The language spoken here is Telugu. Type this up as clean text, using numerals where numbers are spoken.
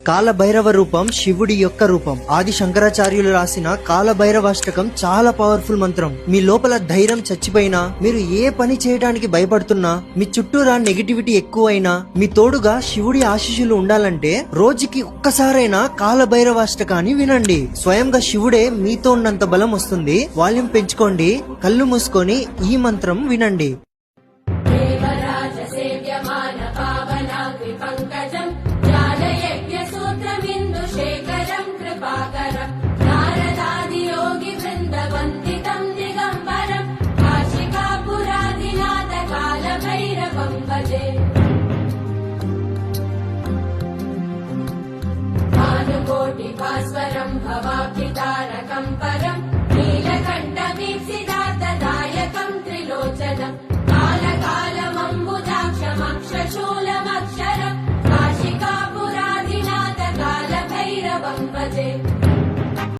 కాలభైరవ రూపం శివుడి యొక్క రూపం. ఆది శంకరాచార్యులు రాసిన కాలభైరవాష్టకం చాలా పవర్ఫుల్ మంత్రం. మీ లోపల ధైర్యం చచ్చిపోయినా, మీరు ఏ పని చేయడానికి భయపడుతున్నా, మీ చుట్టూరా నెగిటివిటీ ఎక్కువైనా, మీ తోడుగా శివుడి ఆశీస్సులు ఉండాలంటే రోజుకి ఒక్కసారైనా కాలభైరవాష్టకాన్ని వినండి. స్వయంగా శివుడే మీతో ఉన్నంత బలం వస్తుంది. వాల్యూమ్ పెంచుకోండి, కళ్ళు మూసుకొని ఈ మంత్రం వినండి. भास्वरं भवाब्धितारकं परं नीलकण्ठमीप्सितार्थदायकं त्रिलोचनं कालकालमम्बुजाक्षमक्षशूलमक्षरं काशिकापुराधिनाथ कालभैरवं भजे।